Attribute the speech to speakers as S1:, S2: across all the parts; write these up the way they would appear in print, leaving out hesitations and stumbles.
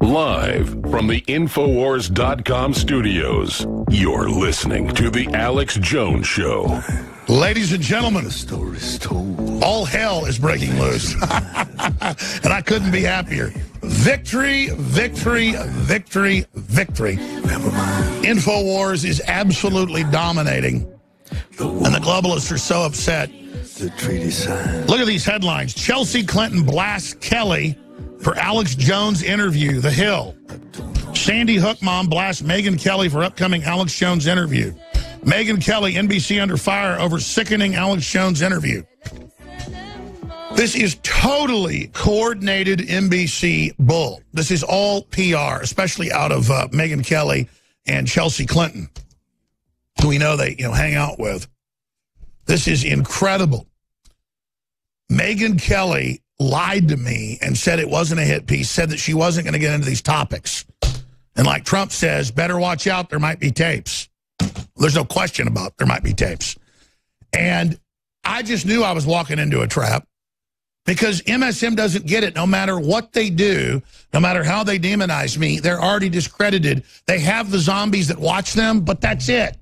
S1: Live from the Infowars.com studios, you're listening to The Alex Jones Show.
S2: Ladies and gentlemen,
S3: The story's told.
S2: all hell is breaking loose. And I couldn't be happier. Victory, victory, victory, victory. Infowars is absolutely dominating. And the globalists are so upset.
S3: The treaty signed.
S2: Look at these headlines. Chelsea Clinton blasts Kelly for Alex Jones interview. The Hill. Sandy Hook mom blasts Megyn Kelly for upcoming Alex Jones interview. Megyn Kelly, NBC under fire over sickening Alex Jones interview. This is totally coordinated NBC bull. This is all PR, especially out of Megyn Kelly and Chelsea Clinton, who we know they hang out with. This is incredible. Megyn Kelly lied to me and said it wasn't a hit piece, said that she wasn't going to get into these topics. And like Trump says, better watch out, there might be tapes. There's no question about there might be tapes. And I just knew I was walking into a trap because MSM doesn't get it. No matter what they do, no matter how they demonize me, they're already discredited. They have the zombies that watch them, but that's it.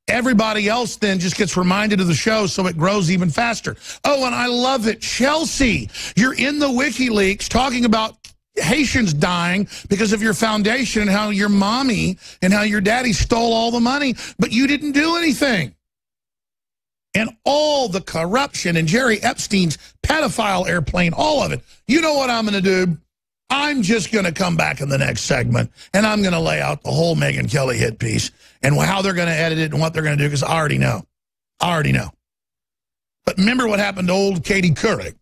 S2: Everybody else then just gets reminded of the show, so it grows even faster. Oh, and I love it. Chelsea, you're in the WikiLeaks talking about Haitians dying because of your foundation and how your mommy and how your daddy stole all the money, but you didn't do anything. And all the corruption and Jerry Epstein's pedophile airplane, all of it. You know what I'm going to do? I'm just going to come back in the next segment, and I'm going to lay out the whole Megyn Kelly hit piece and how they're going to edit it and what they're going to do, because I already know. I already know. But remember what happened to old Katie Couric?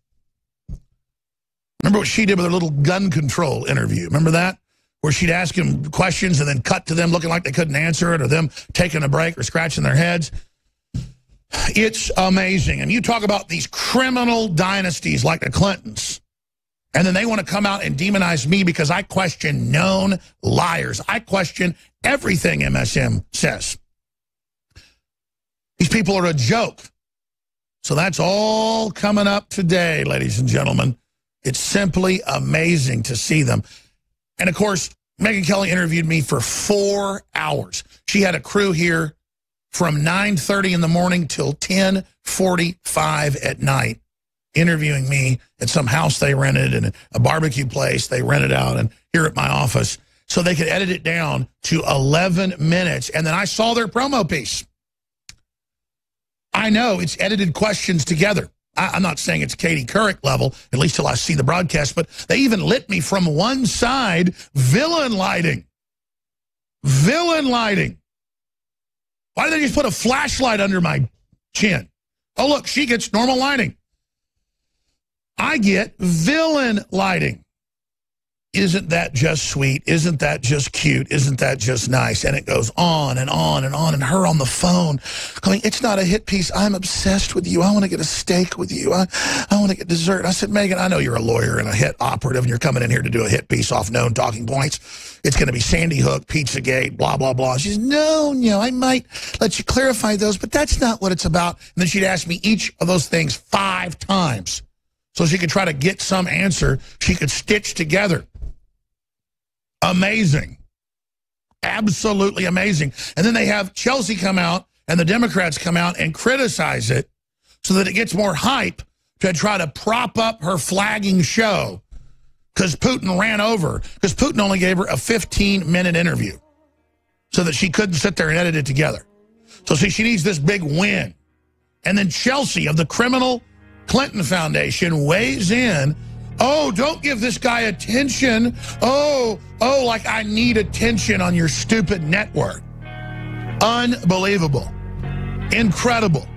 S2: Remember what she did with her little gun control interview? Remember that? Where she'd ask him questions and then cut to them looking like they couldn't answer it, or them taking a break or scratching their heads. It's amazing. And you talk about these criminal dynasties like the Clintons, and then they want to come out and demonize me because I question known liars. I question everything MSM says. These people are a joke. So that's all coming up today, ladies and gentlemen. It's simply amazing to see them. And, of course, Megyn Kelly interviewed me for 4 hours. She had a crew here from 9:30 in the morning till 10:45 at night, interviewing me at some house they rented and a barbecue place they rented out and here at my office so they could edit it down to 11 minutes. And then I saw their promo piece. I know it's edited questions together. I'm not saying it's Katie Couric level, at least till I see the broadcast, but they even lit me from one side, villain lighting. Villain lighting. Why did they just put a flashlight under my chin? Oh, look, she gets normal lighting. I get villain lighting. Isn't that just sweet? Isn't that just cute? Isn't that just nice? And it goes on and on and on. And her on the phone going, it's not a hit piece. I'm obsessed with you. I want to get a steak with you. I want to get dessert. I said, Megyn, I know you're a lawyer and a hit operative, and you're coming in here to do a hit piece off known talking points. It's going to be Sandy Hook, Pizzagate, blah, blah, blah. She says, no, I might let you clarify those, but that's not what it's about. And then she'd ask me each of those things 5 times so she could try to get some answer she could stitch together. Amazing. Absolutely amazing. And then they have Chelsea come out and the Democrats come out and criticize it so that it gets more hype to try to prop up her flagging show because Putin ran over, because Putin only gave her a 15-minute interview so that she couldn't sit there and edit it together. So see, she needs this big win. And then Chelsea of the criminal Clinton Foundation weighs in. Oh, don't give this guy attention. Oh, like I need attention on your stupid network. Unbelievable. Incredible.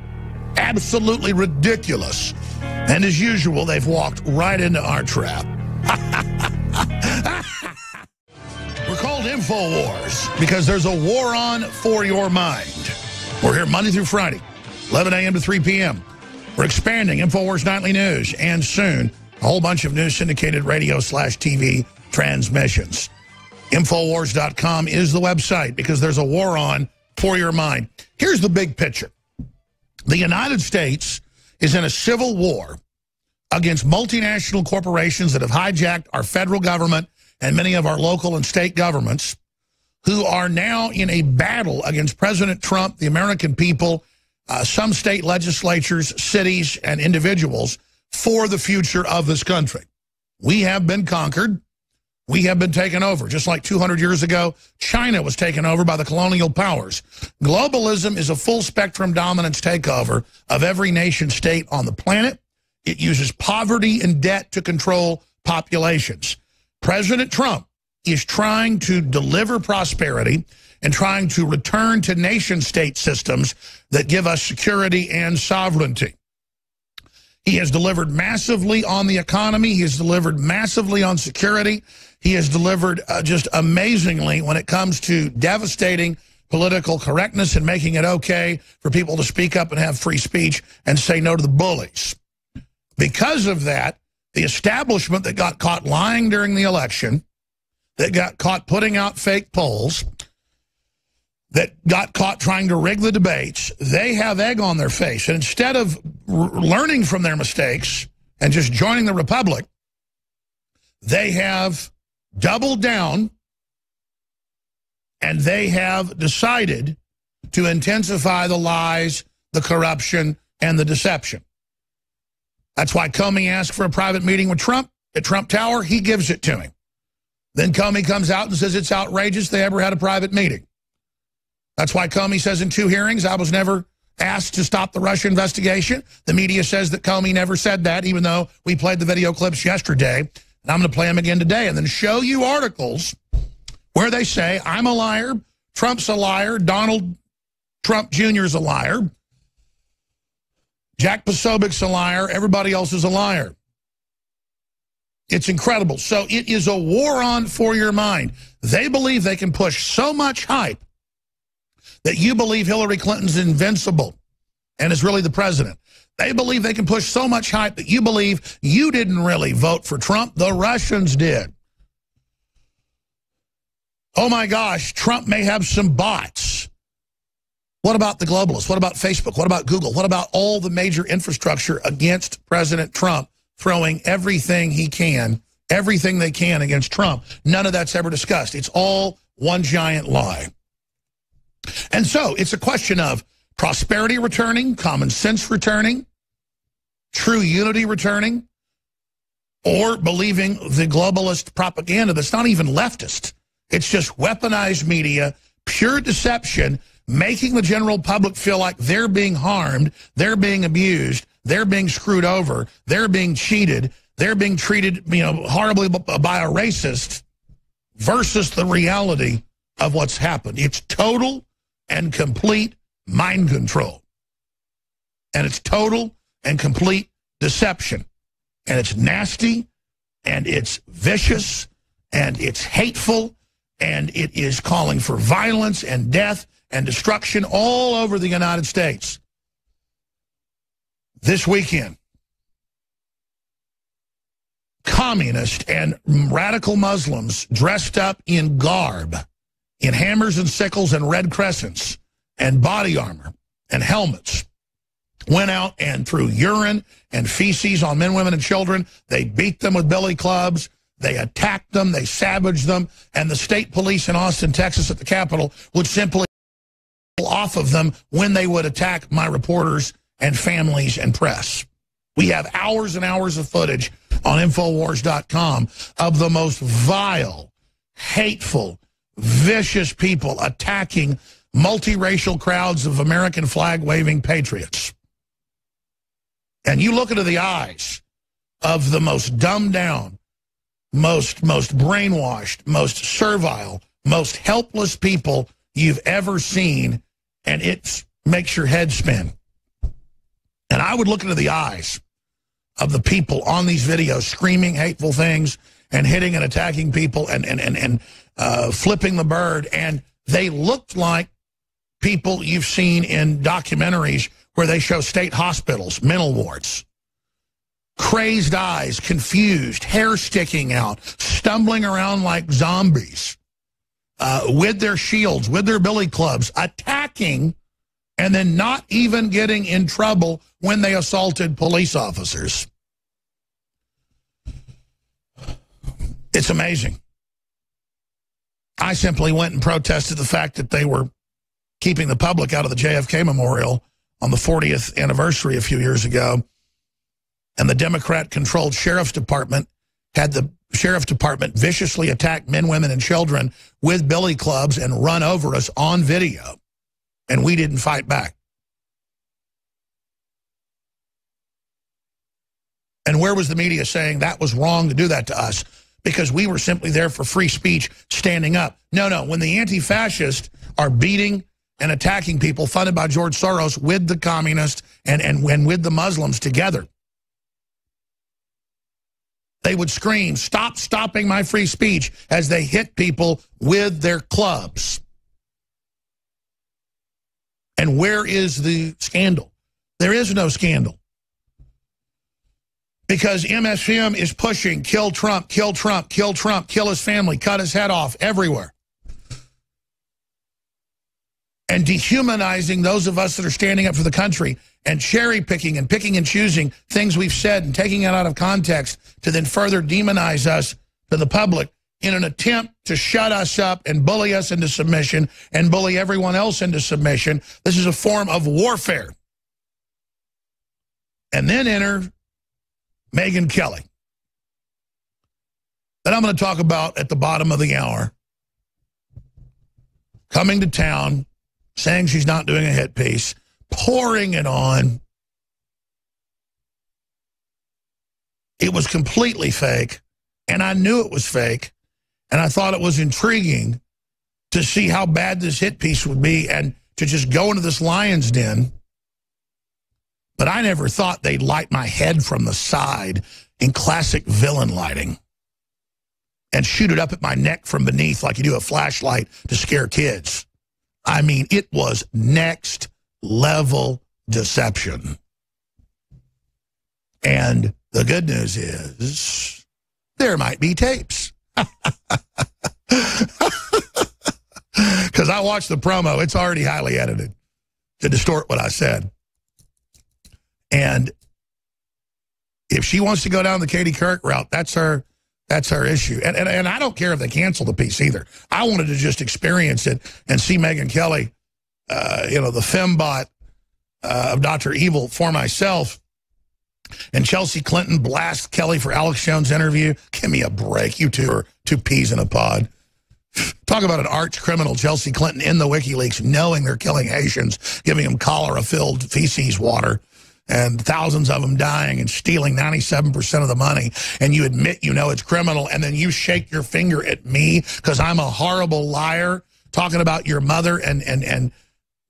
S2: Absolutely ridiculous. And as usual, they've walked right into our trap. We're called InfoWars because there's a war on for your mind. We're here Monday through Friday, 11 a.m. to 3 p.m. We're expanding InfoWars Nightly News, and soon a whole bunch of new syndicated radio/TV transmissions. Infowars.com is the website because there's a war on for your mind. Here's the big picture. The United States is in a civil war against multinational corporations that have hijacked our federal government and many of our local and state governments who are now in a battle against President Trump, the American people, some state legislatures, cities, and individuals for the future of this country. We have been conquered. We have been taken over. Just like 200 years ago, China was taken over by the colonial powers. Globalism is a full-spectrum dominance takeover of every nation state on the planet. It uses poverty and debt to control populations. President Trump is trying to deliver prosperity and trying to return to nation-state systems that give us security and sovereignty. He has delivered massively on the economy. He has delivered massively on security. He has delivered just amazingly when it comes to devastating political correctness and making it okay for people to speak up and have free speech and say no to the bullies. Because of that, the establishment that got caught lying during the election, that got caught putting out fake polls, that got caught trying to rig the debates, they have egg on their face. And instead of learning from their mistakes and just joining the Republic, they have doubled down and they have decided to intensify the lies, the corruption, and the deception. That's why Comey asked for a private meeting with Trump at Trump Tower. He gives it to him. Then Comey comes out and says it's outrageous they ever had a private meeting. That's why Comey says in 2 hearings, I was never asked to stop the Russia investigation. The media says that Comey never said that, even though we played the video clips yesterday. And I'm going to play them again today and then show you articles where they say I'm a liar, Trump's a liar, Donald Trump Jr. is a liar, Jack Posobiec's a liar, everybody else is a liar. It's incredible. So it is a war on for your mind. They believe they can push so much hype that you believe Hillary Clinton's invincible and is really the president. They believe they can push so much hype that you believe you didn't really vote for Trump, the Russians did. Oh my gosh, Trump may have some bots. What about the globalists? What about Facebook? What about Google? What about all the major infrastructure against President Trump, throwing everything he can, everything they can against Trump? None of that's ever discussed. It's all one giant lie. And so it's a question of prosperity returning, common sense returning, true unity returning, or believing the globalist propaganda that's not even leftist. It's just weaponized media, pure deception, making the general public feel like they're being harmed, they're being abused, they're being screwed over, they're being cheated, they're being treated, horribly by a racist, versus the reality of what's happened. It's total and complete mind control. And it's total and complete deception. And it's nasty, and it's vicious, and it's hateful, and it is calling for violence and death and destruction all over the United States. This weekend, communist and radical Muslims dressed up in garb, in hammers and sickles and red crescents and body armor and helmets, went out and threw urine and feces on men, women, and children. They beat them with billy clubs. They attacked them. They savaged them. And the state police in Austin, Texas, at the Capitol would simply off of them when they would attack my reporters and families and press. We have hours and hours of footage on Infowars.com of the most vile, hateful, vicious people attacking multiracial crowds of American flag-waving patriots. And you look into the eyes of the most dumbed down, most brainwashed, most servile, most helpless people you've ever seen, and it makes your head spin. And I would look into the eyes of the people on these videos screaming hateful things and hitting and attacking people and flipping the bird, and they looked like people you've seen in documentaries where they show state hospitals, mental wards. Crazed eyes, confused, hair sticking out, stumbling around like zombies, with their shields, with their billy clubs, attacking, and then not even getting in trouble when they assaulted police officers. It's amazing. I simply went and protested the fact that they were keeping the public out of the JFK Memorial on the 40th anniversary a few years ago. And the Democrat-controlled sheriff's department had the sheriff's department viciously attack men, women, and children with billy clubs and run over us on video. And we didn't fight back. And where was the media saying that was wrong to do that to us? Because we were simply there for free speech, standing up. No. When the anti-fascists are beating and attacking people funded by George Soros with the communists and with the Muslims together, they would scream, "Stop stopping my free speech," as they hit people with their clubs. And where is the scandal? There is no scandal. Because MSM is pushing, kill Trump, kill Trump, kill Trump, kill his family, cut his head off, everywhere. And dehumanizing those of us that are standing up for the country, and cherry picking and picking and choosing things we've said and taking it out of context to then further demonize us to the public in an attempt to shut us up and bully us into submission and bully everyone else into submission. This is a form of warfare. And then enter Megyn Kelly, that I'm going to talk about at the bottom of the hour, coming to town, saying she's not doing a hit piece, pouring it on. It was completely fake, and I knew it was fake, and I thought it was intriguing to see how bad this hit piece would be and to just go into this lion's den. But I never thought they'd light my head from the side in classic villain lighting and shoot it up at my neck from beneath like you do a flashlight to scare kids. I mean, it was next level deception. And the good news is there might be tapes. Because I watched the promo. It's already highly edited to distort what I said. And if she wants to go down the Katie Couric route, that's her issue. And I don't care if they cancel the piece either. I wanted to just experience it and see Megyn Kelly, the fembot of Dr. Evil for myself. And Chelsea Clinton blast Kelly for Alex Jones' interview. Give me a break. You two are two peas in a pod. Talk about an arch criminal, Chelsea Clinton, in the WikiLeaks, knowing they're killing Haitians, giving them cholera-filled feces water, and thousands of them dying and stealing 97% of the money, and you admit you know it's criminal, and then you shake your finger at me because I'm a horrible liar, talking about your mother and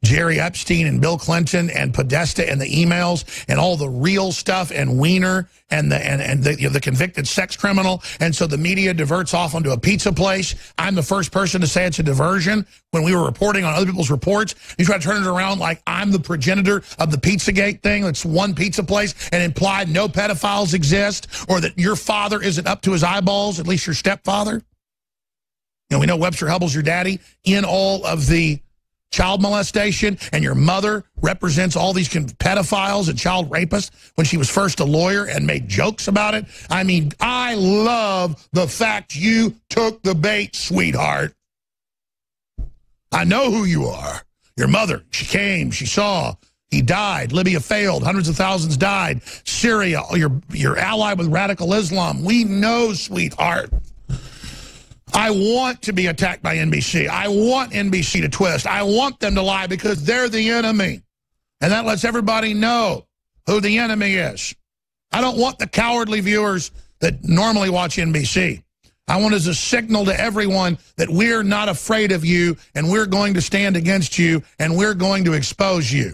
S2: Jerry Epstein and Bill Clinton and Podesta and the emails and all the real stuff and Wiener and the convicted sex criminal. And so the media diverts off onto a pizza place. I'm the first person to say it's a diversion when we were reporting on other people's reports. You try to turn it around like I'm the progenitor of the Pizzagate thing. That's one pizza place and imply no pedophiles exist, or that your father isn't up to his eyeballs, at least your stepfather. We know Webster Hubbell's your daddy in all of the child molestation, and your mother represents all these pedophiles and child rapists when she was first a lawyer and made jokes about it. I mean, I love the fact you took the bait, sweetheart. I know who you are. Your mother, she came, she saw, he died. Libya failed, hundreds of thousands died. Syria, you're allied with radical Islam. We know, sweetheart. I want to be attacked by NBC. I want NBC to twist. I want them to lie because they're the enemy. And that lets everybody know who the enemy is. I don't want the cowardly viewers that normally watch NBC. I want as a signal to everyone that we're not afraid of you and we're going to stand against you and we're going to expose you.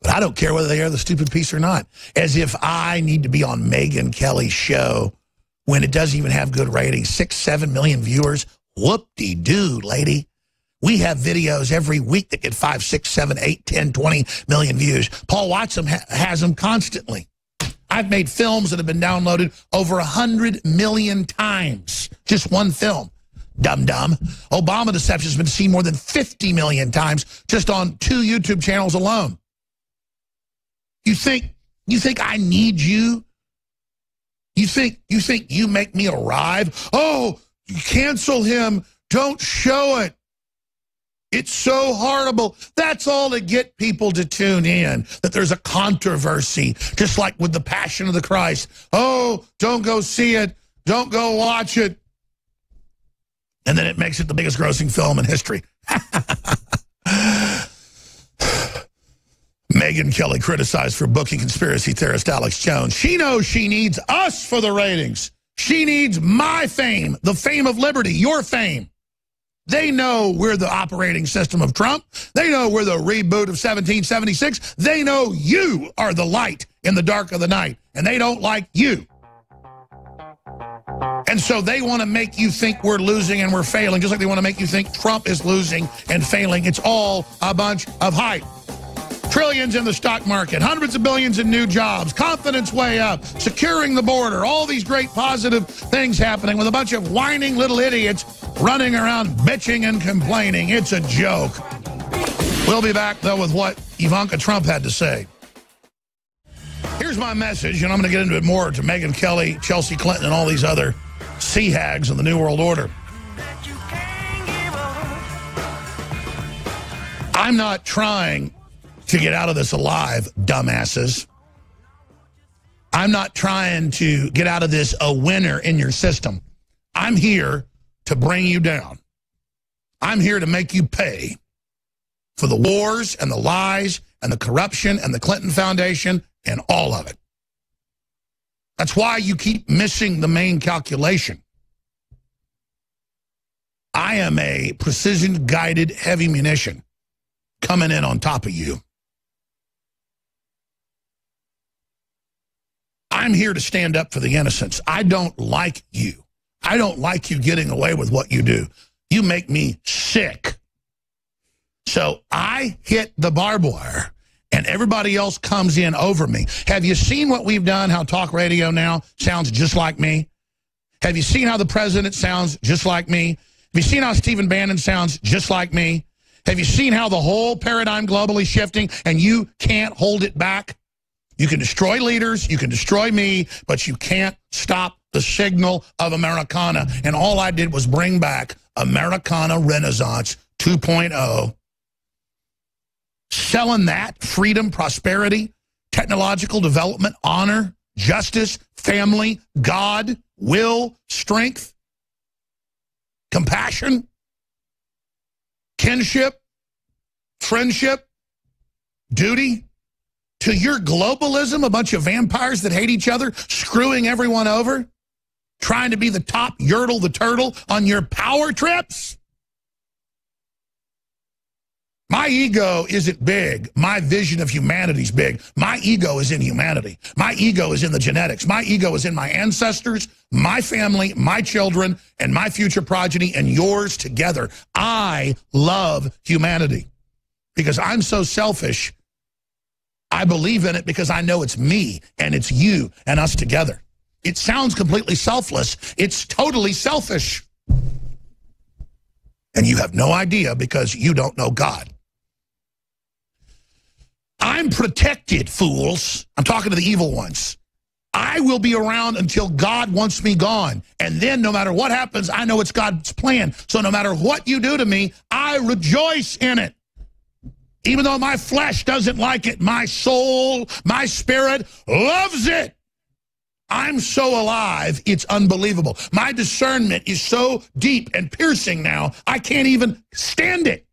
S2: But I don't care whether they air the stupid piece or not. As if I need to be on Megyn Kelly's show when it doesn't even have good ratings. 6-7 million viewers. Whoop-de-doo, lady. We have videos every week that get 5, 6, 7, 8, 10, 20 million views. Paul Watson has them constantly. I've made films that have been downloaded over 100 million times. Just one film. Dum-dum. Obama Deception has been seen more than 50 million times just on 2 YouTube channels alone. You think I need you You think you make me arrive? Oh, cancel him. Don't show it. It's so horrible. That's all to get people to tune in, that there's a controversy, just like with the Passion of the Christ. Oh, don't go see it. Don't go watch it. And then it makes it the biggest grossing film in history. Megyn Kelly criticized for booking conspiracy theorist Alex Jones. She knows she needs us for the ratings. She needs my fame, the fame of liberty, your fame. They know we're the operating system of Trump. They know we're the reboot of 1776. They know you are the light in the dark of the night, and they don't like you. And so they want to make you think we're losing and we're failing, just like they want to make you think Trump is losing and failing. It's all a bunch of hype. Trillions in the stock market, hundreds of billions in new jobs, confidence way up, securing the border, all these great positive things happening with a bunch of whining little idiots running around bitching and complaining. It's a joke. We'll be back, though, with what Ivanka Trump had to say. Here's my message, and I'm going to get into it more to Megyn Kelly, Chelsea Clinton, and all these other sea hags in the New World Order. I'm not trying to get out of this alive, dumbasses. I'm not trying to get out of this a winner in your system. I'm here to bring you down. I'm here to make you pay for the wars and the lies and the corruption and the Clinton Foundation and all of it. That's why you keep missing the main calculation. I am a precision-guided heavy munition coming in on top of you. I'm here to stand up for the innocents. I don't like you. I don't like you getting away with what you do. You make me sick. So I hit the barbed wire, and everybody else comes in over me. Have you seen what we've done, how talk radio now sounds just like me? Have you seen how the president sounds just like me? Have you seen how Stephen Bannon sounds just like me? Have you seen how the whole paradigm globally shifting, and you can't hold it back? You can destroy leaders, you can destroy me, but you can't stop the signal of Americana. And all I did was bring back Americana Renaissance 2.0. Selling that freedom, prosperity, technological development, honor, justice, family, God, will, strength, compassion, kinship, friendship, duty, to your globalism, a bunch of vampires that hate each other, screwing everyone over, trying to be the top Yertle the turtle on your power trips? My ego isn't big. My vision of humanity's big. My ego is in humanity. My ego is in the genetics. My ego is in my ancestors, my family, my children, and my future progeny, and yours together. I love humanity because I'm so selfish. I believe in it because I know it's me and it's you and us together. It sounds completely selfless. It's totally selfish. And you have no idea because you don't know God. I'm protected, fools. I'm talking to the evil ones. I will be around until God wants me gone. And then no matter what happens, I know it's God's plan. So no matter what you do to me, I rejoice in it. Even though my flesh doesn't like it, my soul, my spirit loves it. I'm so alive, it's unbelievable. My discernment is so deep and piercing now, I can't even stand it.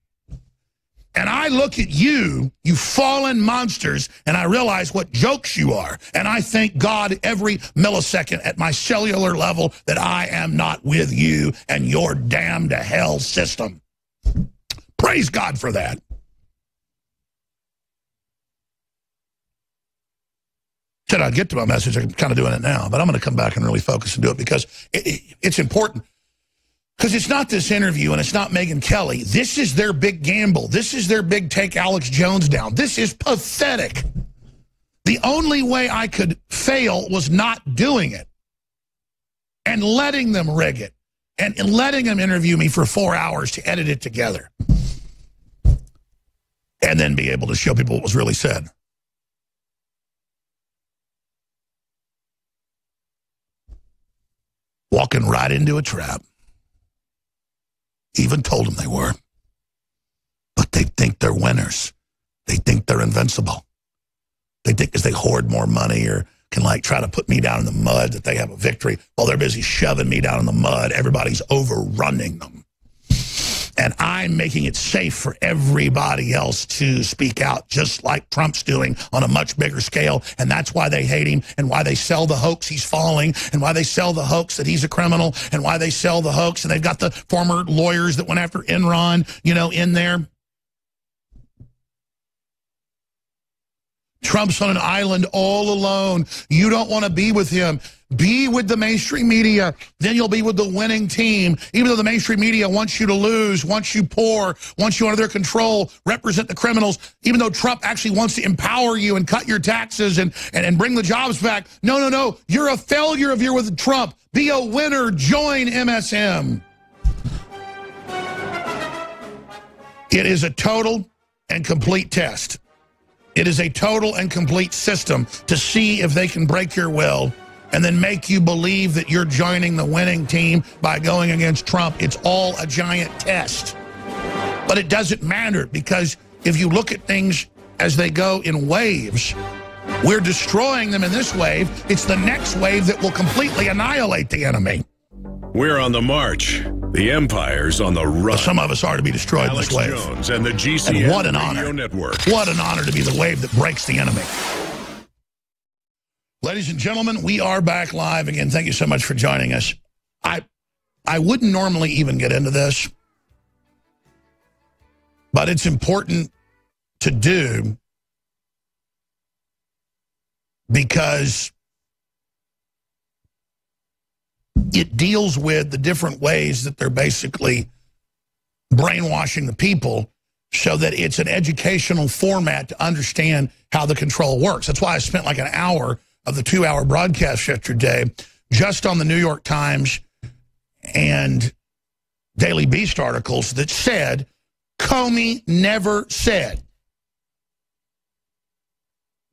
S2: And I look at you, you fallen monsters, and I realize what jokes you are. And I thank God every millisecond at my cellular level that I am not with you and your damn to hell system. Praise God for that. Said I'd get to my message. I'm kind of doing it now, but I'm going to come back and really focus and do it because it's important. Because it's not this interview and it's not Megyn Kelly. This is their big gamble. This is their big take Alex Jones down. This is pathetic. The only way I could fail was not doing it and letting them rig it and letting them interview me for 4 hours to edit it together and then be able to show people what was really said. walking right into a trap. Even told them they were. But they think they're winners. They think they're invincible. They think as they hoard more money or can like try to put me down in the mud that they have a victory. While they're busy shoving me down in the mud, everybody's overrunning them. And I'm making it safe for everybody else to speak out, just like Trump's doing on a much bigger scale. And that's why they hate him, and why they sell the hoax he's falling, and why they sell the hoax that he's a criminal, and why they sell the hoax. And they've got the former lawyers that went after Enron, you know, in there. Trump's on an island all alone. You don't want to be with him. Be with the mainstream media. Then you'll be with the winning team. Even though the mainstream media wants you to lose, wants you poor, wants you under their control, represent the criminals, even though Trump actually wants to empower you and cut your taxes and bring the jobs back. No, no, no. You're a failure if you're with Trump. Be a winner. Join MSM. It is a total and complete test. It is a total and complete system to see if they can break your will and then make you believe that you're joining the winning team by going against Trump. It's all a giant test. But it doesn't matter, because if you look at things as they go in waves, we're destroying them in this wave. It's the next wave that will completely annihilate the enemy.
S1: We're on the march. The empire's on the run.
S2: Some of us are to be destroyed in this wave.
S1: Alex Jones and the GCN
S2: and what an honor.
S1: Radio Network.
S2: What an honor to be the wave that breaks the enemy. Ladies and gentlemen, we are back live again. Thank you so much for joining us. I wouldn't normally even get into this, but it's important to do because it deals with the different ways that they're basically brainwashing the people, so that it's an educational format to understand how the control works. That's why I spent like an hour of the 2-hour broadcast yesterday just on the New York Times and Daily Beast articles that said Comey never said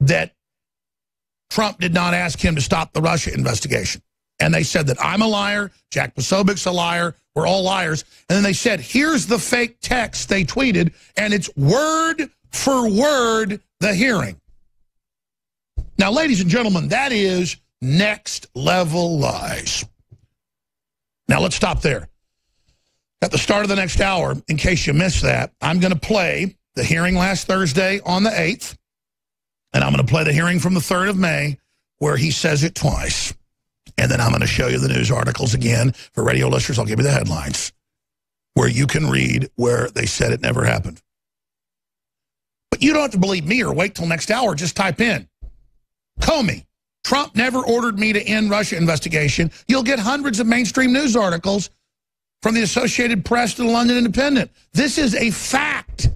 S2: that Trump did not ask him to stop the Russia investigation. And they said that I'm a liar, Jack Posobiec's a liar, we're all liars. And then they said, here's the fake text they tweeted, and it's word for word the hearing. Now, ladies and gentlemen, that is next level lies. Now, let's stop there. At the start of the next hour, in case you missed that, I'm going to play the hearing last Thursday on the 8th, and I'm going to play the hearing from the 3rd of May, where he says it twice. And then I'm going to show you the news articles again. For radio listeners, I'll give you the headlines where you can read where they said it never happened. But you don't have to believe me or wait till next hour. Just type in Comey, Trump never ordered me to end Russia investigation. You'll get hundreds of mainstream news articles from the Associated Press to the London Independent. This is a fact.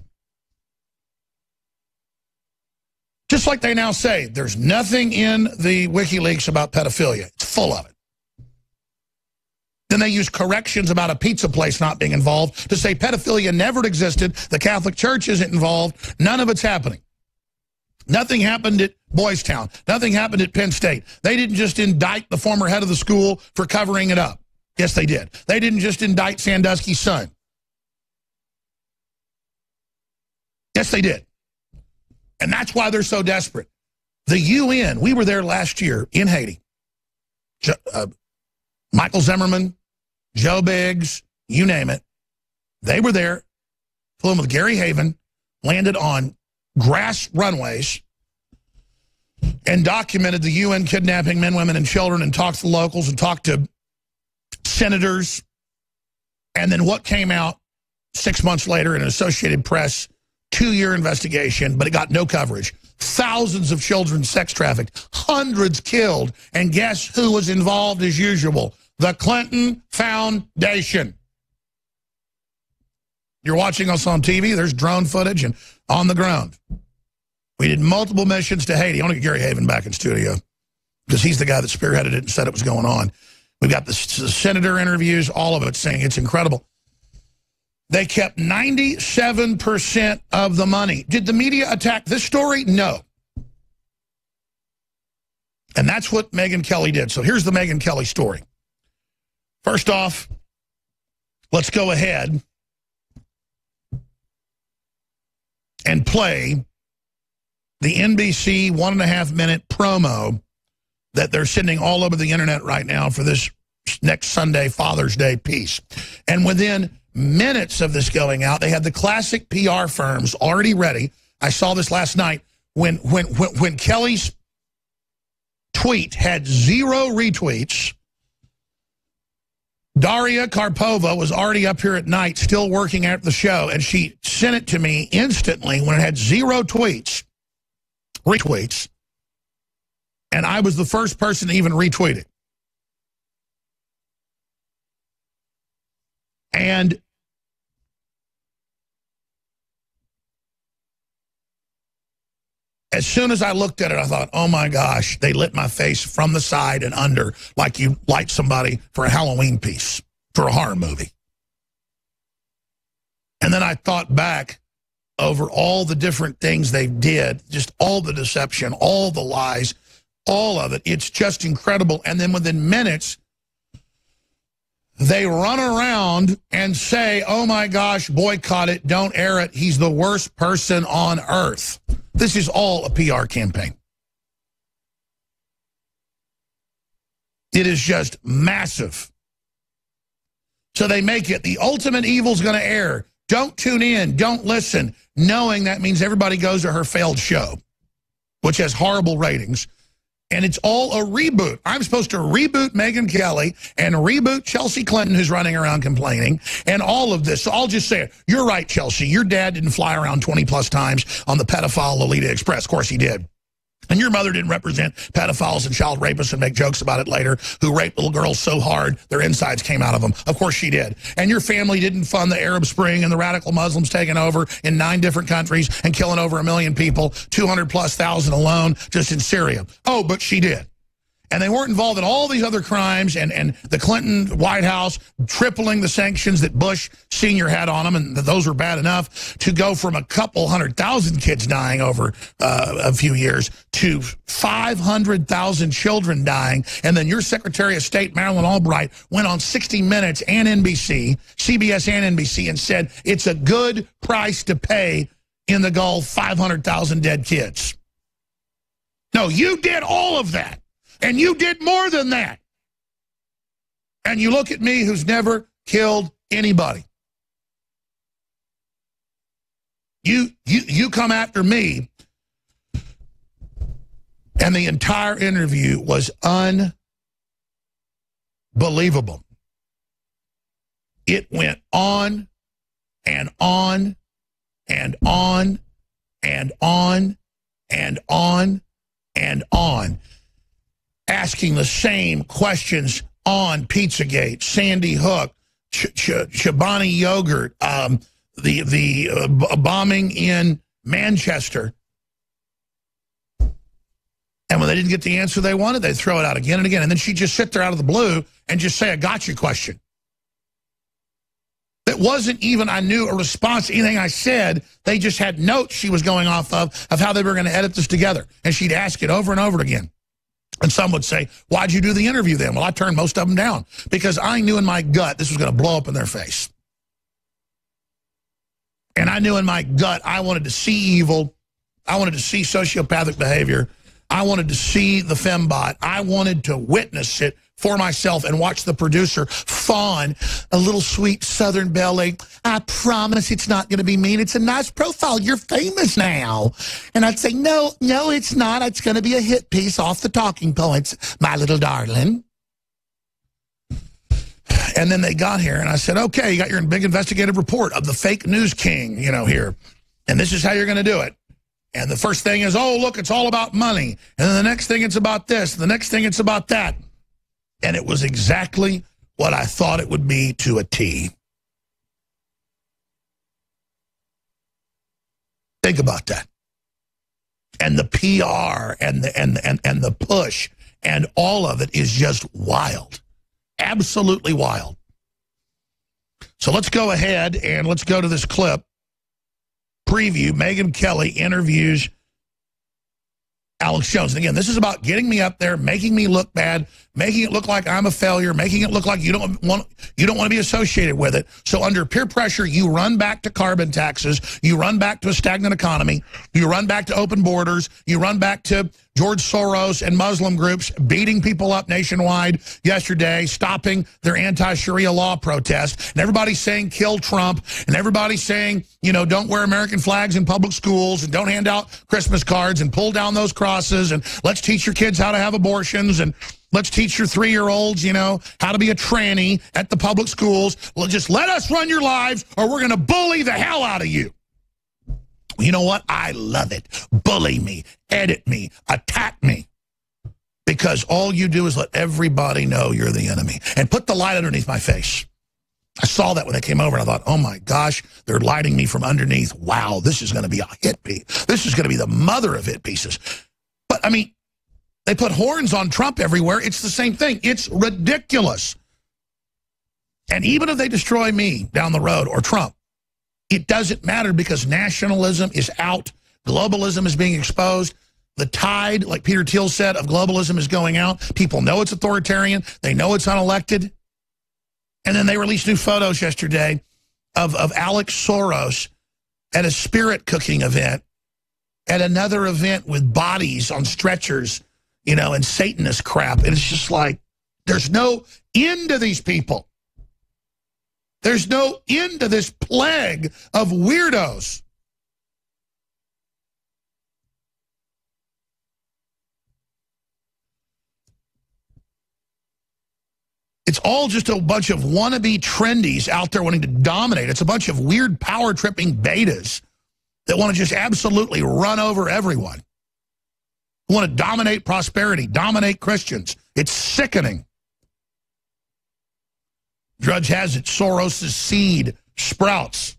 S2: Just like they now say, there's nothing in the WikiLeaks about pedophilia. It's full of it. Then they use corrections about a pizza place not being involved to say pedophilia never existed, the Catholic Church isn't involved, none of it's happening. Nothing happened at Boys Town. Nothing happened at Penn State. They didn't just indict the former head of the school for covering it up. Yes, they did. They didn't just indict Sandusky's son. Yes, they did. And that's why they're so desperate. The UN, we were there last year in Haiti. Michael Zimmerman, Joe Biggs, you name it. They were there, flew in with Gary Haven, landed on grass runways, and documented the UN kidnapping men, women, and children, and talked to the locals and talked to senators. And then what came out 6 months later in an Associated Press 2-year investigation, but it got no coverage. Thousands of children sex trafficked, hundreds killed, and guess who was involved as usual? The Clinton Foundation. You're watching us on TV, there's drone footage and on the ground. We did multiple missions to Haiti. I want to get Gary Haven back in studio because he's the guy that spearheaded it and said it was going on. We've got the senator interviews, all of it saying it's incredible. They kept 97% of the money. Did the media attack this story? No. And that's what Megyn Kelly did. So here's the Megyn Kelly story. First off, let's go ahead and play the NBC 1.5-minute promo that they're sending all over the internet right now for this next Sunday, Father's Day piece. And within minutes of this going out, they had the classic PR firms already ready. I saw this last night when Kelly's tweet had 0 retweets. Daria Karpova was already up here at night still working at the show, and she sent it to me instantly when it had 0 retweets. And I was the first person to even retweet it. And as soon as I looked at it, I thought, oh my gosh, they lit my face from the side and under like you light somebody for a Halloween piece, for a horror movie. And then I thought back over all the different things they did, just all the deception, all the lies, all of it. It's just incredible. And then within minutes, they run around and say, oh my gosh, boycott it, don't air it. He's the worst person on earth. This is all a PR campaign. It is just massive. So they make it the ultimate evil's going to air. Don't tune in, don't listen, knowing that means everybody goes to her failed show, which has horrible ratings. And it's all a reboot. I'm supposed to reboot Megyn Kelly and reboot Chelsea Clinton, who's running around complaining, and all of this. So I'll just say it. You're right, Chelsea. Your dad didn't fly around 20-plus times on the pedophile Lolita Express. Of course he did. And your mother didn't represent pedophiles and child rapists and make jokes about it later, who raped little girls so hard their insides came out of them. Of course she did. And your family didn't fund the Arab Spring and the radical Muslims taking over in 9 different countries and killing over 1 million people, 200,000+ alone just in Syria. Oh, but she did. And they weren't involved in all these other crimes, and the Clinton White House tripling the sanctions that Bush Sr. had on them, and those were bad enough to go from a couple 100,000 kids dying over a few years to 500,000 children dying. And then your Secretary of State, Madeleine Albright, went on 60 Minutes and NBC, CBS and NBC, and said it's a good price to pay in the Gulf, 500,000 dead kids. No, you did all of that. And you did more than that. And you look at me, who's never killed anybody. You come after me, and the entire interview was unbelievable. It went on and on and on and on and on and on, asking the same questions on Pizzagate, Sandy Hook, Chobani Yogurt, the bombing in Manchester. And when they didn't get the answer they wanted, they'd throw it out again and again. And then she'd just sit there out of the blue and just say a gotcha question. That wasn't even, I knew, a response to anything I said. They just had notes she was going off of how they were going to edit this together. And she'd ask it over and over again. And some would say, why'd you do the interview then? Well, I turned most of them down because I knew in my gut this was going to blow up in their face. And I knew in my gut I wanted to see evil. I wanted to see sociopathic behavior. I wanted to see the fembot. I wanted to witness it for myself and watch the producer fawn a little sweet Southern belly. I promise it's not going to be mean. It's a nice profile. You're famous now. And I'd say, no, it's not. It's going to be a hit piece off the talking points, my little darling. And then they got here, and I said, okay, you got your big investigative report of the fake news king, here. And this is how you're going to do it. And the first thing is, oh, look, it's all about money. And then the next thing, it's about this. The next thing, it's about that. And it was exactly what I thought it would be to a T. Think about that. And the PR and the push and all of it is just wild. Absolutely wild. So let's go ahead and let's go to this clip. Preview. Megyn Kelly interviews Alex Jones. And again, this is about getting me up there, making me look bad, making it look like I'm a failure, making it look like you don't want to be associated with it. So under peer pressure, you run back to carbon taxes, you run back to a stagnant economy, you run back to open borders, you run back to George Soros and Muslim groups beating people up nationwide yesterday, stopping their anti-Sharia law protest, and everybody's saying kill Trump, and everybody's saying, you know, don't wear American flags in public schools, and don't hand out Christmas cards, and pull down those crosses, and let's teach your kids how to have abortions, and let's teach your 3-year-olds, you know, how to be a tranny at the public schools. Well, just let us run your lives, or we're going to bully the hell out of you. You know what? I love it. Bully me, edit me, attack me. Because all you do is let everybody know you're the enemy. And put the light underneath my face. I saw that when they came over, and I thought, oh my gosh, they're lighting me from underneath. Wow, this is going to be a hit piece. This is going to be the mother of hit pieces. But, I mean, they put horns on Trump everywhere. It's the same thing. It's ridiculous. And even if they destroy me down the road, or Trump, it doesn't matter, because nationalism is out. Globalism is being exposed. The tide, like Peter Thiel said, of globalism is going out. People know it's authoritarian. They know it's unelected. And then they released new photos yesterday of Alex Soros at a spirit cooking event, at another event with bodies on stretchers, you know, and Satanist crap. And it's just like, there's no end to these people. There's no end to this plague of weirdos. It's all just a bunch of wannabe trendies out there wanting to dominate. It's a bunch of weird power-tripping betas that want to just absolutely run over everyone. Who want to dominate prosperity, dominate Christians. It's sickening. Drudge has it, Soros' seed sprouts.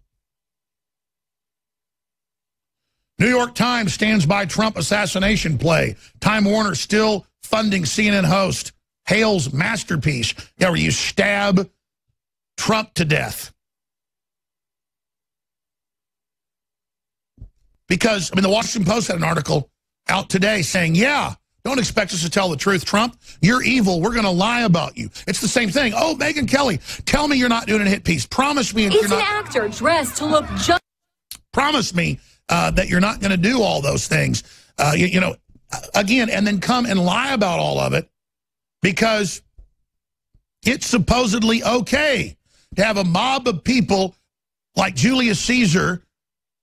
S2: New York Times stands by Trump assassination play. Time Warner still funding CNN host. Hale's masterpiece. Yeah, where you stab Trump to death. Because, I mean, the Washington Post had an article out today saying, yeah, don't expect us to tell the truth, Trump. You're evil. We're going to lie about you. It's the same thing. Oh, Megyn Kelly, tell me you're not doing a hit piece. Promise me you're not.
S4: It's an actor dressed to look just.
S2: Promise me that you're not going to do all those things. You know, again, and then come and lie about all of it, because it's supposedly okay to have a mob of people like Julius Caesar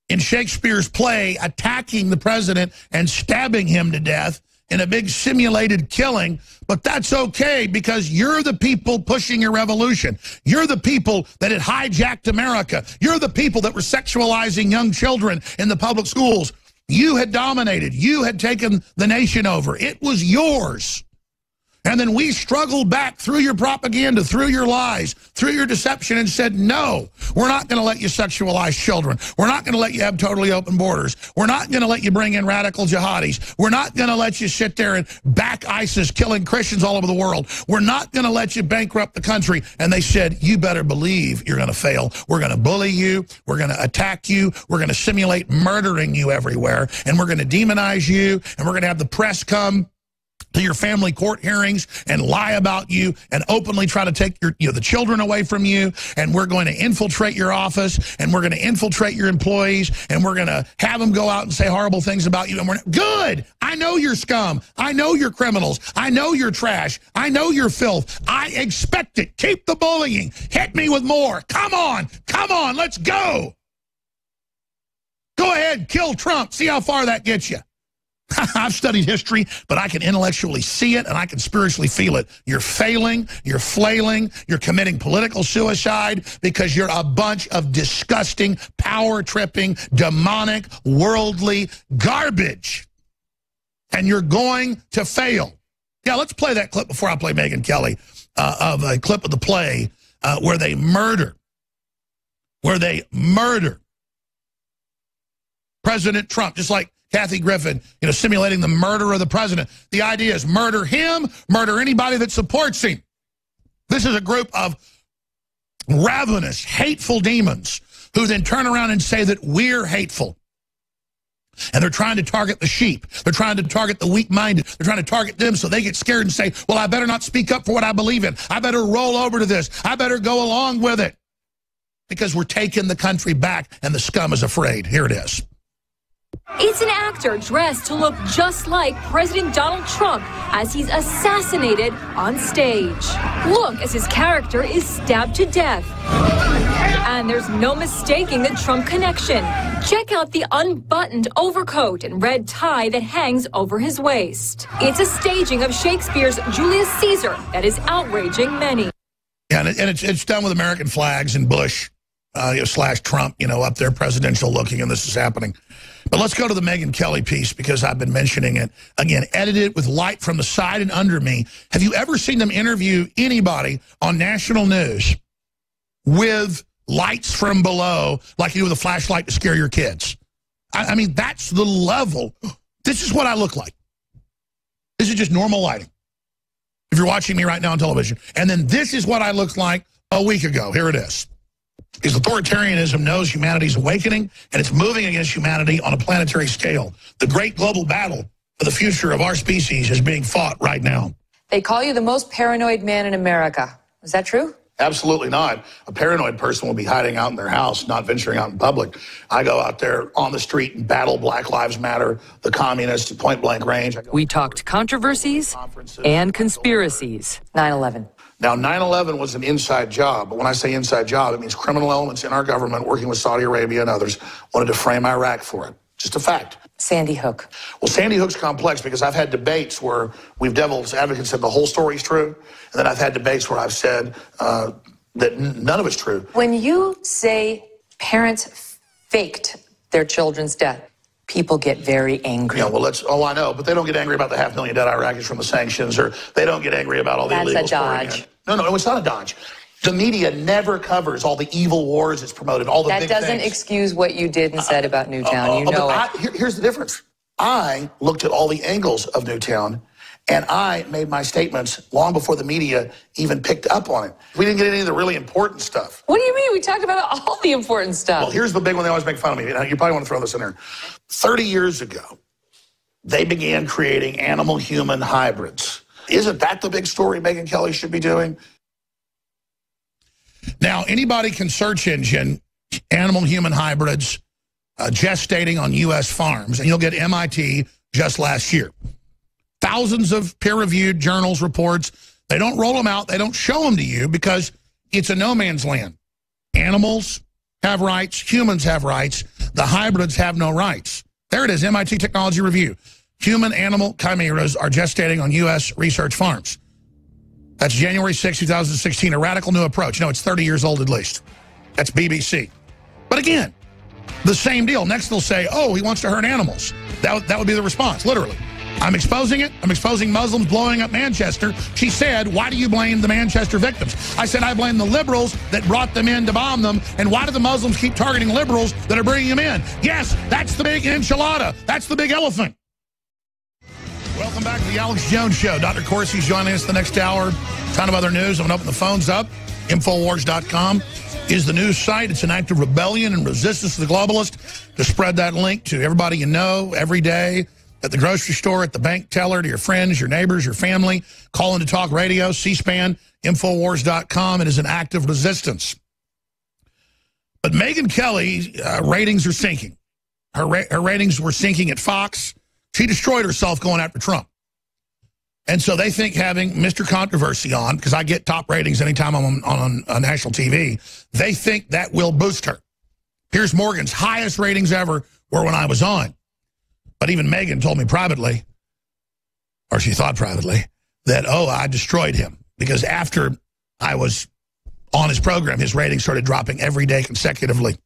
S2: in Shakespeare's play attacking the president and stabbing him to death in a big simulated killing, but that's okay because you're the people pushing your revolution. You're the people that had hijacked America. You're the people that were sexualizing young children in the public schools. You had dominated. You had taken the nation over. It was yours. And then we struggled back through your propaganda, through your lies, through your deception, and said, no, we're not going to let you sexualize children. We're not going to let you have totally open borders. We're not going to let you bring in radical jihadis. We're not going to let you sit there and back ISIS, killing Christians all over the world. We're not going to let you bankrupt the country. And they said, you better believe you're going to fail. We're going to bully you. We're going to attack you. We're going to simulate murdering you everywhere. And we're going to demonize you. And we're going to have the press come to your family court hearings and lie about you and openly try to take your the children away from you, and we're going to infiltrate your office, and we're going to infiltrate your employees, and we're going to have them go out and say horrible things about you. And we're good. I know you're scum. I know you're criminals. I know you're trash. I know you're filth. I expect it. Keep the bullying. Hit me with more. Come on. Come on. Let's go. Go ahead. Kill Trump. See how far that gets you. I've studied history, but I can intellectually see it and I can spiritually feel it. You're failing, you're flailing, you're committing political suicide because you're a bunch of disgusting, power-tripping, demonic, worldly garbage. And you're going to fail. Yeah, let's play that clip before I play Megyn Kelly, of a clip of the play where they murder President Trump, just like Kathy Griffin, simulating the murder of the president. The idea is murder him, murder anybody that supports him. This is a group of ravenous, hateful demons who then turn around and say that we're hateful. And they're trying to target the sheep. They're trying to target the weak-minded. They're trying to target them so they get scared and say, well, I better not speak up for what I believe in. I better roll over to this. I better go along with it. Because we're taking the country back and the scum is afraid. Here it is.
S4: It's an actor dressed to look just like President Donald Trump as he's assassinated on stage. Look as his character is stabbed to death. And there's no mistaking the Trump connection. Check out the unbuttoned overcoat and red tie that hangs over his waist. It's a staging of Shakespeare's Julius Caesar that is outraging many.
S2: Yeah, and it's done with American flags and Bush / Trump, up there presidential looking, and this is happening. But let's go to the Megyn Kelly piece because I've been mentioning it. Again, edited with light from the side and under me. Have you ever seen them interview anybody on national news with lights from below like you do with a flashlight to scare your kids? I mean, that's the level. This is what I look like. This is just normal lighting. If you're watching me right now on television. And then this is what I looked like a week ago. Here it is. Because authoritarianism knows humanity's awakening, and it's moving against humanity on a planetary scale. The great global battle for the future of our species is being fought right now.
S5: They call you the most paranoid man in America. Is that true?
S2: Absolutely not. A paranoid person will be hiding out in their house, not venturing out in public. I go out there on the street and battle Black Lives Matter, the communists at point-blank range.
S6: We talked controversies and conspiracies.
S5: 9/11.
S2: Now, 9/11 was an inside job, but when I say inside job, it means criminal elements in our government working with Saudi Arabia and others wanted to frame Iraq for it. Just a fact.
S5: Sandy Hook.
S2: Well, Sandy Hook's complex because I've had debates where we've devil's advocates said the whole story's true, and then I've had debates where I've said that none of it's true.
S5: When you say parents faked their children's death, people get very angry.
S2: Yeah, well, I know, but they don't get angry about the 500,000 dead Iraqis from the sanctions, or they don't get angry about all the illegals.
S5: That's a dodge.
S2: No, it's not a dodge. The media never covers all the evil wars it's promoted, all the big things.
S5: That doesn't excuse what you did and said about Newtown. You know it.
S2: Here's the difference. I looked at all the angles of Newtown, and I made my statements long before the media even picked up on it. We didn't get any of the really important stuff.
S5: What do you mean? We talked about all the important stuff.
S2: Well, here's the big one. They always make fun of me. You probably want to throw this in there. 30 years ago, they began creating animal-human hybrids. Isn't that the big story Megyn Kelly should be doing? Now, anybody can search engine animal-human hybrids gestating on U.S. farms, and you'll get MIT just last year. Thousands of peer-reviewed journals, reports. They don't roll them out. They don't show them to you because it's a no man's land. Animals have rights. Humans have rights. The hybrids have no rights. There it is, MIT Technology Review. Human-animal chimeras are gestating on U.S. research farms. That's January 6, 2016, a radical new approach. No, it's 30 years old at least. That's BBC. But again, the same deal. Next they'll say, oh, he wants to hurt animals. That would be the response, literally. I'm exposing it. I'm exposing Muslims blowing up Manchester. She said, why do you blame the Manchester victims? I said, I blame the liberals that brought them in to bomb them. And why do the Muslims keep targeting liberals that are bringing them in? Yes, that's the big enchilada. That's the big elephant. Welcome back to the Alex Jones Show. Dr. Corsi's joining us the next hour. A ton of other news. I'm going to open the phones up. Infowars.com is the news site. It's an act of rebellion and resistance to the globalist to spread that link to everybody you know every day, at the grocery store, at the bank teller, to your friends, your neighbors, your family. Call into talk radio, C-SPAN, Infowars.com. It is an act of resistance. But Megyn Kelly, ratings are sinking. Her ratings were sinking at Fox. She destroyed herself going after Trump. And so they think having Mr. Controversy on, because I get top ratings anytime I'm on national TV, they think that will boost her. Piers Morgan's highest ratings ever were when I was on. But even Megyn told me privately, or she thought privately, that, oh, I destroyed him. Because after I was on his program, his ratings started dropping every day consecutively.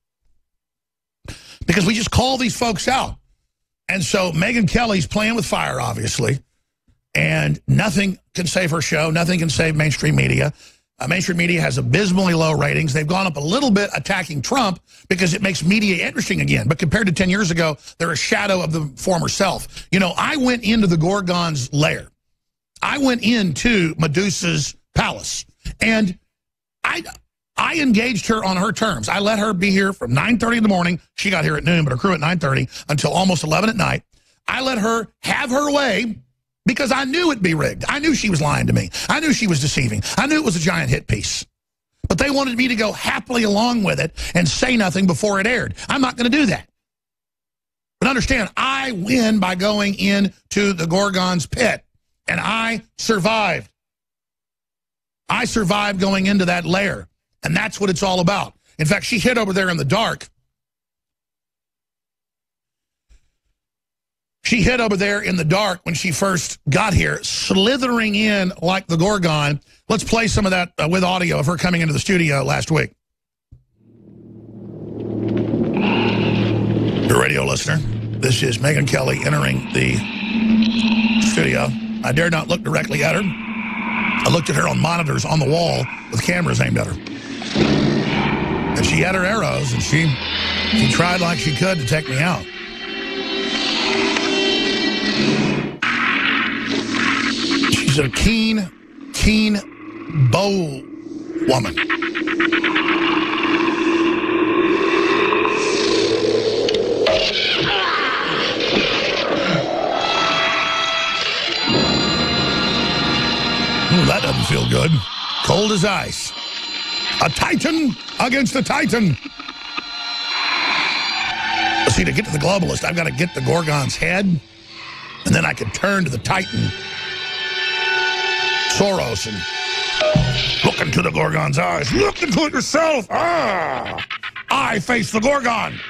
S2: Because we just call these folks out. And so Megyn Kelly's playing with fire, obviously, and nothing can save her show. Nothing can save mainstream media. Mainstream media has abysmally low ratings. They've gone up a little bit attacking Trump because it makes media interesting again. But compared to 10 years ago, they're a shadow of the former self. You know, I went into the Gorgon's lair. I went into Medusa's palace. And I I engaged her on her terms. I let her be here from 9:30 in the morning. She got here at noon, but her crew at 9:30 until almost 11 at night. I let her have her way because I knew it'd be rigged. I knew she was lying to me. I knew she was deceiving. I knew it was a giant hit piece. But they wanted me to go happily along with it and say nothing before it aired. I'm not going to do that. But understand, I win by going into the Gorgon's pit, and I survived. I survived going into that lair, and that's what it's all about. In fact, she hid over there in the dark. She hid over there in the dark when she first got here, slithering in like the Gorgon. Let's play some of that with audio of her coming into the studio last week. Your radio listener, this is Megyn Kelly entering the studio. I dared not look directly at her. I looked at her on monitors on the wall with cameras aimed at her. And she had her arrows, and she tried like she could to take me out. She's a keen bow woman. Ooh, that doesn't feel good. Cold as ice. A titan against a titan. But see, to get to the globalist, I've got to get the Gorgon's head, and then I can turn to the titan, Soros, and look into the Gorgon's eyes. Look into it yourself. Ah! I face the Gorgon.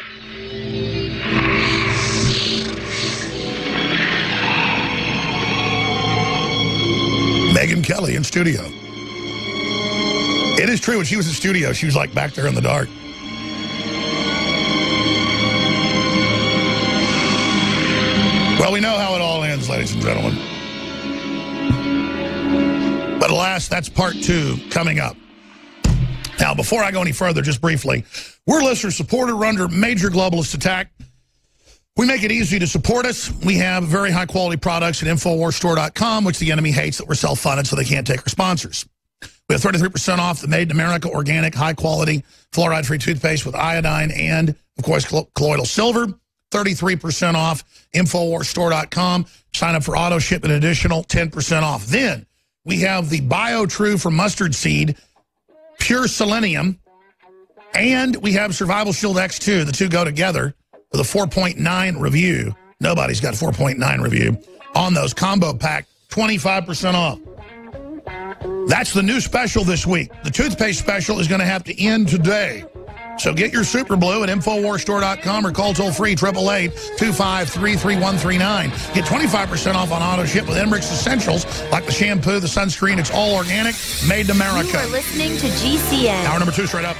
S2: Megyn Kelly in studio. It is true, when she was in studio, she was like back there in the dark. Well, we know how it all ends, ladies and gentlemen. But alas, that's part 2 coming up. Now, before I go any further, just briefly, we're listener supported. We're under major globalist attack. We make it easy to support us. We have very high-quality products at InfoWarsStore.com, which the enemy hates that we're self-funded, so they can't take our sponsors. We have 33% off the Made in America organic, high-quality, fluoride-free toothpaste with iodine and, of course, colloidal silver. 33% off, InfoWarsStore.com. Sign up for auto ship an additional 10% off. Then we have the BioTrue from mustard seed, pure selenium, and we have Survival Shield X2. The two go together with a 4.9 review. Nobody's got 4.9 review on those. Combo pack, 25% off. That's the new special this week. The toothpaste special is going to have to end today. So get your Super Blue at InfoWarsStore.com or call toll-free 888-253-3139. Get 25% off on auto ship with Emmerich's Essentials, like the shampoo, the sunscreen. It's all organic, made in America.
S7: You are listening to GCN.
S2: Hour number 2 straight up.